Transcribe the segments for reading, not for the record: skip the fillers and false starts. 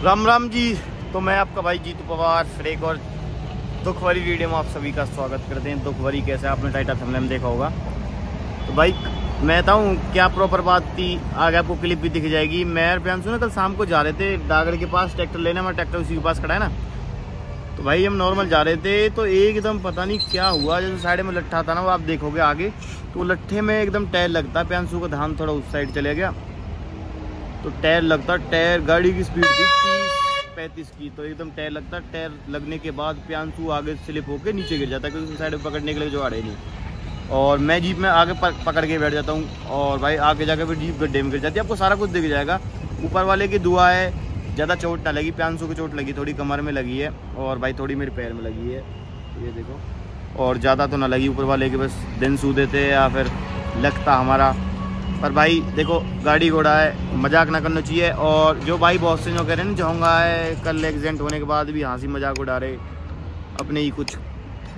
राम राम जी। तो मैं आपका भाई जीतू पवार फिर एक और दुख भरी वीडियो में आप सभी का स्वागत करते हैं। दुख भरी कैसे, आपने टाइटल थंबनेल में देखा होगा। तो भाई मैं बताऊँ क्या प्रॉपर बात थी, आगे आपको क्लिप भी दिख जाएगी। मैं और प्रियांशु ना कल शाम को जा रहे थे डागड़ के पास ट्रैक्टर लेने, हमारा ट्रैक्टर उसी के पास खड़ा है ना। तो भाई हम नॉर्मल जा रहे थे तो एकदम पता नहीं क्या हुआ, जैसे साइड में लट्ठा था ना, वो आप देखोगे आगे, तो लट्ठे में एकदम टायर लगता। प्रियांशु का ध्यान थोड़ा उस साइड चले गया तो टायर लगता। टायर गाड़ी की स्पीड थी 30-35 की, तो एकदम टायर लगता। टायर लगने के बाद प्रियांशु आगे स्लिप होकर नीचे गिर जाता, क्योंकि साइड में पकड़ने के लिए जो आड़े नहीं, और मैं जीप में आगे पकड़ के बैठ जाता हूँ, और भाई आगे जाकर फिर जीप गड्ढे में गिर जाती है। आपको सारा कुछ दिख जाएगा। ऊपर वाले की दुआ है ज़्यादा चोट ना लगी। प्रियांशु को चोट लगी, थोड़ी कमर में लगी है, और भाई थोड़ी मेरे पैर में लगी है, ये देखो, और ज़्यादा तो ना लगी। ऊपर वाले के बस दिन सू देते या फिर लगता हमारा। पर भाई देखो गाड़ी घोड़ा है, मजाक ना करना चाहिए। और जो भाई बहुत से जो कह रहे हैं ना जाऊँगा है, कल एक्सीडेंट होने के बाद भी हंसी मजाक उड़ा रहे अपने ही कुछ,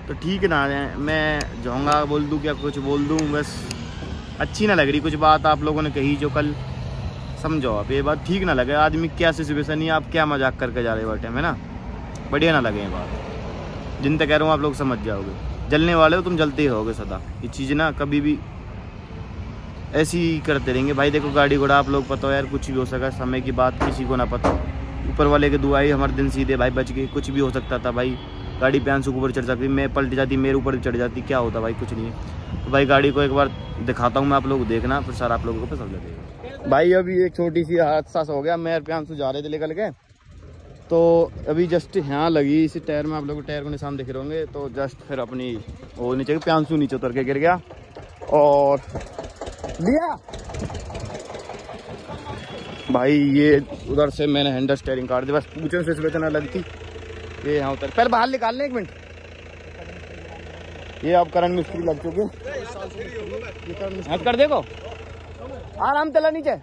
तो ठीक ना है। मैं जाऊँगा बोल दूँ क्या कुछ बोल दूँ, बस अच्छी ना लग रही कुछ बात आप लोगों ने कही जो कल, समझो आप ये बात ठीक ना लगे। आदमी क्या सिचुएशन है, आप क्या मजाक करके जा रहे हो टाइम है ना, बढ़िया ना लगे ये बात। जिन तक कह रहा हूँ आप लोग समझ जाओगे। जलने वाले हो तुम, जलते ही होगे सदा। ये चीज़ ना कभी भी ऐसी ही करते रहेंगे। भाई देखो गाड़ी घोड़ा आप लोग पता हो यार, कुछ भी हो सका, समय की बात किसी को ना पता। ऊपर वाले के दुआई हमारे दिन सीधे भाई बच गए। कुछ भी हो सकता था भाई, गाड़ी प्रियांशु के ऊपर चढ़ सकती, मैं पलट जाती, मेरे ऊपर चढ़ जाती, क्या होता भाई, कुछ नहीं है। तो भाई गाड़ी को एक बार दिखाता हूँ मैं, आप लोग देखना, फिर सारा आप लोगों को पता लगेगा। भाई अभी एक छोटी सी हादसा हो गया। मैं और प्रियांशु जा रहे थे लेकर के, तो अभी जस्ट यहाँ लगी इसी टायर में, आप लोग टायर को निशान दिख रहे होंगे। तो जस्ट फिर अपनी वो नीचे, प्रियांशु नीचे उतर के गिर गया और लिया भाई। ये उधर से मैंने हैंडल स्टीयरिंग काट दी, बस पूछने से सिचुएशन अलग थी। ये यहाँ उतर, पहले बाहर निकाल लें 1 मिनट। ये अब करंट मिस्त्री लग चुके, हट कर देखो, आराम चला नीचे।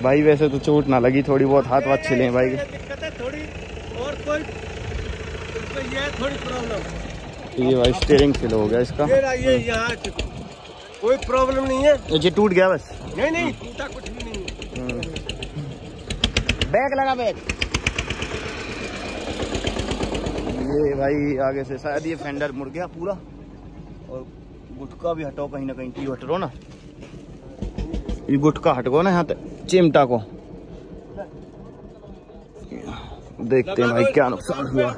भाई वैसे तो चोट ना लगी, थोड़ी बहुत हाथ वाथ छिले भाई। थोड़ी और कोई थोड़ी प्रॉब्लम, ये भाई स्टीयरिंग फेल हो गया इसका। ये यहाँ कोई प्रॉब्लम नहीं है, ये टूट गया बस। नहीं टूटा कुछ भी नहीं है। बैग लगा बैग। ये भाई आगे से शायद ये फेंडर मुड़ गया पूरा, और गुटका भी हटाओ कहीं ना कहीं, की हट रो ना, ये गुटका हट गो ना यहाँ तक चिमटा को। देखते हैं भाई क्या नुकसान हुआ।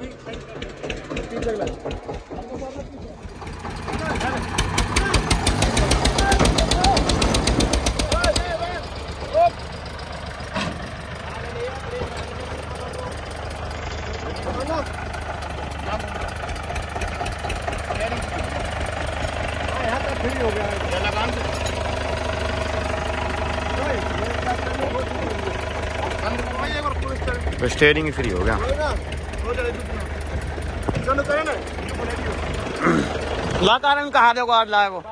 स्टीयरिंग ही फ्री हो गया। ला कारण कहा देखो आज लाए वो,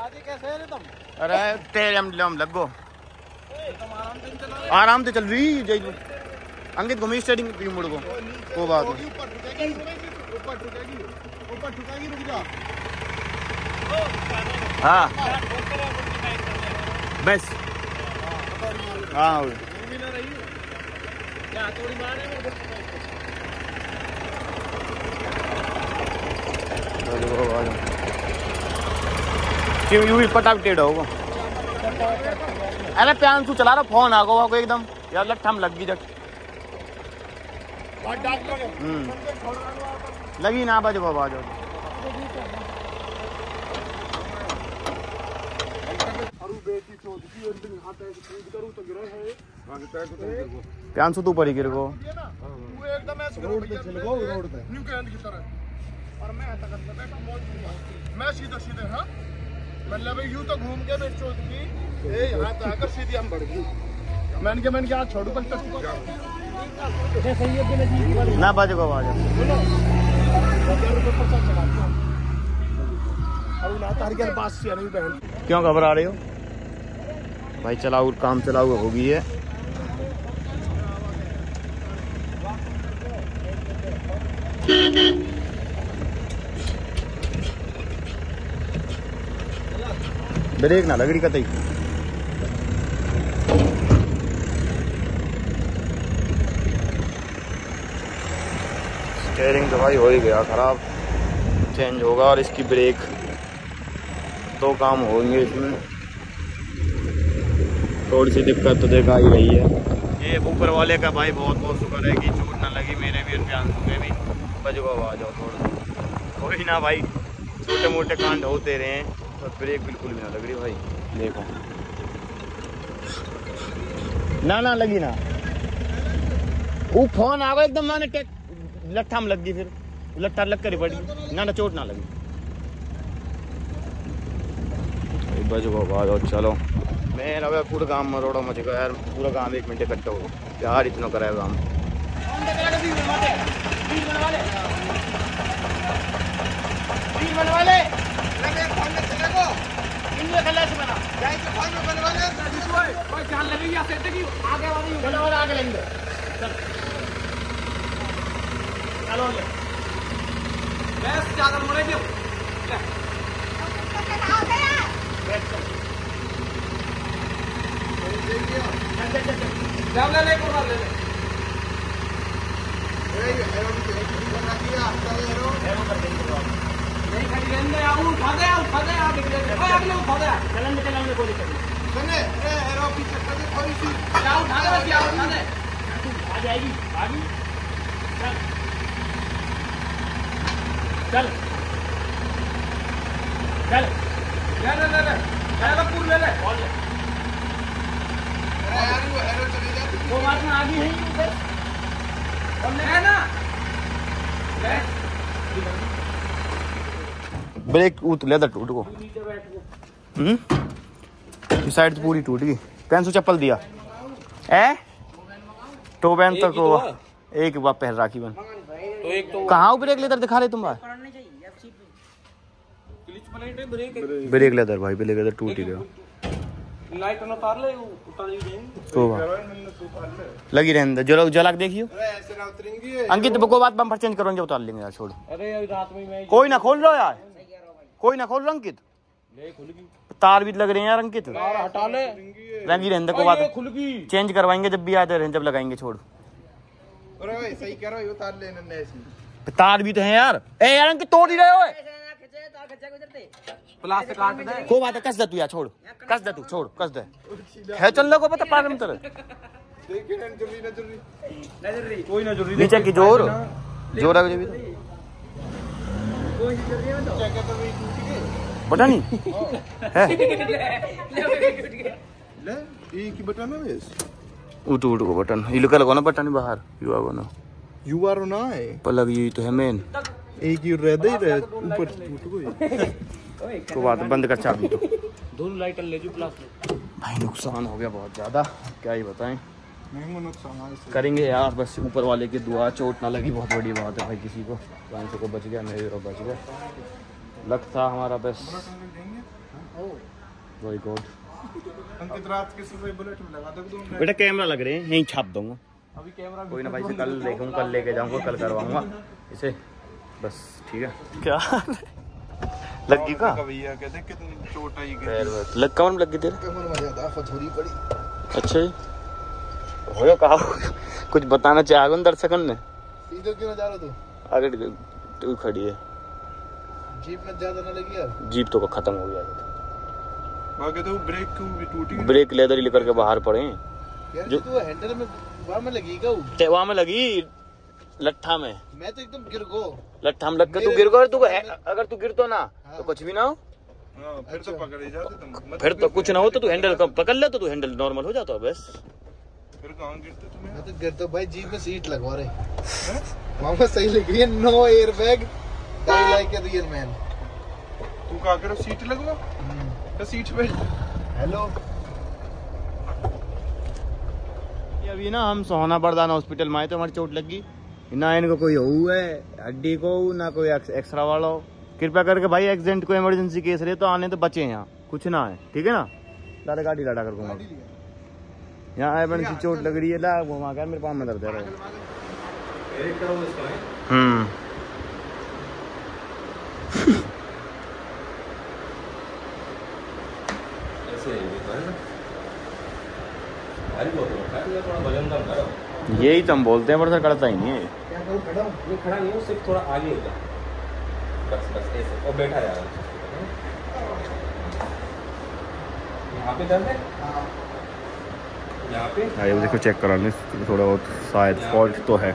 अरे तेरे हम लगो आराम से चल रही जय अंकित घूमी स्टीयरिंग भी मुड़ को, वो बात है। हाँ बस हाँ क्यों पटाख टेढ़ा होगा। अरे प्रियांशु चला रहा फोन आ गो एकदम यार, लट्ठा में लग गई जट लगी ना, बाजो बाबा जाओ। प्रियांशु तू पड़ी गिर को एकदम रोड पे चल गो, रोड पे न्यू कैंट की तरह, और मैं ऐसा करता बैठा मैं सीधा सीधे। हाँ मतलब यूं तो घूम के मैं चोट की ए यहां तो आकर सीधी हम बढ़ गई। मैंने क्या छोड़ू पर ना बाजो को आवाज क्यों घबरा रहे हो भाई? चलाऊ काम चलाऊ होगी है। ब्रेक ना लग रही कतई। स्टीयरिंग तो भाई हो ही गया ख़राब, चेंज होगा। और इसकी ब्रेक, दो काम होंगे इसमें। थोड़ी सी दिक्कत तो देखा ही रही है। ये ऊपर वाले का भाई बहुत बहुत शुक्र है कि चोट ना लगी मेरे भी, प्यांसू के भी। बजो आ जाओ थोड़ा, कोई ना भाई, छोटे मोटे कांड होते रहे हैं। तो ब्रेक बिल्कुल भी ना लग रही भाई, देखो ना लगी ना। वो फोन आ गया एकदम, मैंने लट्ठा में लग गई, फिर लट्ठा लग कर ही पड़ी ना चोट ना लगी। बजो आ जाओ चलो। मैं अब पूरा गाँव मरोड़ा मच गया यार, पूरा गाँव 1 मिनट इकट्ठा हो यार, इतना कराया काम। चल चल ले वो बात में आगे है ना। ब्रेक उत लेदर टूट को, साइड तो पूरी टूट गई। कैंसू चप्पल दिया ए तो बैन तक तो एक बार पहन राखी बन तो एक तो कहाँ ब्रेक लेदर दिखा रहे तुम बार? ब्रेक लेदर भाई, ब्रेक लेदर टूट ही गया। लाइट ना उतार ले, उतार ही तो लगी रहने दे, जो जला के देखियो। अंकित को बात बम्पर चेंज करो, उतार लेंगे यार, छोड़। अरे अभी रात में मैं कोई ना खोल रहा यार, कोई ना खोल रहा अंकित, तार भी लग रहे हैं यार अंकित, हटा ले। लगी रहने दे, को बात चेंज करवाएंगे जब भी आते रहे, जब लगाएंगे, छोड़। अरे सही कह रहा हो, उतार ले, तार भी तो है यार। ए यार अंकित तोड़ ही रहे हो, प्लास्टिक काट दे, को बात है, कस दे तू यार, छोड़, कस दे तू, छोड़, कस दे है, चल लो को पता पागल में तेरे कोई ना जरूरी नीचे की जोर जोर आ गई पता नहीं है ले ये की बटन है, उठ को बटन ये लोग लगो ना, बटन बाहर यू आर ना है पलग, ये तो है मेन, एक ही रह दे रहे ऊपर तो बात बंद कर चाबी, तो दोनों लाइट ले जो प्लास्टिक। भाई नुकसान हो गया बहुत ज्यादा, क्या ही बताएं, नुकसान करेंगे यार, बस ऊपर वाले की दुआ, चोट ना लगी बहुत बड़ी बात है भाई, किसी को प्रांशु को बच गया, मेरे को बच गया, लक था हमारा बस, वेरी गुड। अंकित रात के सुबह बुलेट में लगा दो बेटा, कैमरा लग रहे हैं, यहीं छाप दूंगा अभी कैमरा, कोई ना भाई से कल देखूंगा, कल लेके जाऊंगा, कल करवाऊंगा इसे, बस ठीक है। क्या लगी का भैया कहते कितनी चोट आई गई, लग कौन लग गई तेरे, फथोरी पड़ी। अच्छा जी हो कहा कुछ बताना चाहोगे उन दर्शकन ने, सीधे क्यों जा रहा तू, आगे तू खड़ी है, जीप में ज्यादा ना लगी यार, जीप तो खत्म हो गया, आगे तो ब्रेक भी टूटी, ब्रेक लेदर ही लेकर के बाहर पड़े यार, जो तू हैंडल में वहां में लगी का, वहां में लगी लट्ठा में, मैं तो एकदम गिर गो, लट्ठा में लग के तू गिर गो, तू अगर तू गिर तो ना तो कुछ भी ना हो, फिर तो पकड़े जाते तुम, फिर तो कुछ ना हो, तो तू हैंडल पकड़ ले तो तू हैंडल नॉर्मल हो जाता है बस, फिर कहां गिरते तुम्हें, मैं तो गिरता भाई, जीप में सीट लगवा रहे वहां पे सही लग रही है, no air bag, die like a real man, तू क्या करो सीट लगवा तो सीट पे हेलो। अभी ना हम सोहाना बरदाना हॉस्पिटल में आए, तो हमारी चोट लगी ना, इनको कोई हुआ है हड्डी को, ना कोई एक्सरा वाला हो, कृपया करके भाई एक्सीडेंट को इमरजेंसी केस रहे तो आने तो बचे, यहाँ कुछ ना है, ठीक है ना, लाला गाड़ी लाटा कर दूंगा, यहाँ आए बड़ी चोट लग रही है, ला घुमा कर मेरे पाँव में दर्द है। यही तो हम बोलते हैं, पर सर करता ही नहीं है। नहीं खड़ा नहीं हो, सिर्फ थोड़ा आगे हो जा, बस बस ऐसे, और बैठा जा रहा है। यहाँ पे दर्द है, यहाँ पे ये देखो चेक कराने थोड़ा बहुत शायद फॉल्ट तो है।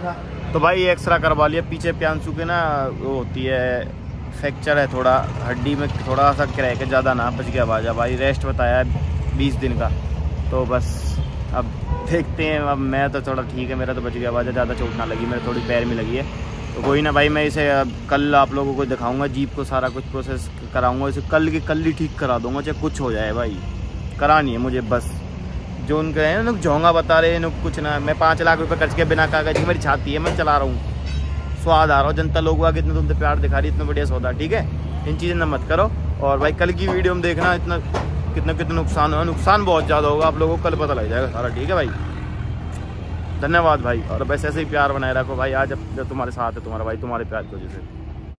तो भाई एक्सरा करवा लिया, पीछे प्यांसू के ना वो होती है फ्रैक्चर है थोड़ा, हड्डी में थोड़ा सा क्रैक है, ज़्यादा ना, बच गया बाजा भाई, रेस्ट बताया है 20 दिन का। तो बस अब देखते हैं, अब मैं तो थोड़ा ठीक है, मेरा तो बच गया बाजा, ज़्यादा चोट ना लगी, मेरे थोड़ी पैर में लगी है। तो कोई ना भाई, मैं इसे कल आप लोगों को दिखाऊंगा, जीप को सारा कुछ प्रोसेस कराऊंगा, इसे कल की कल ही ठीक करा दूंगा, चाहे कुछ हो जाए भाई, करानी है मुझे बस। जो उनके हैं ना झोंगा बता रहे हैं कुछ ना, मैं 5 लाख रुपए खर्च के बिना कागज की मेरी छाती है, मैं चला रहा हूँ, स्वाद आ रहा हूँ, जनता लोग आगे इतना तुमसे प्यार दिखा रही है, इतना बढ़िया सौदा, ठीक है, इन चीज़ें ना मत करो। और भाई कल की वीडियो में देखना इतना कितना नुकसान हुआ, नुकसान बहुत ज़्यादा होगा, आप लोगों को कल पता लग जाएगा सारा, ठीक है भाई। धन्यवाद भाई, और बस ऐसे ही प्यार बनाए रखो भाई, आज जब तुम्हारे साथ है तुम्हारा भाई, तुम्हारे प्यार की वजह से।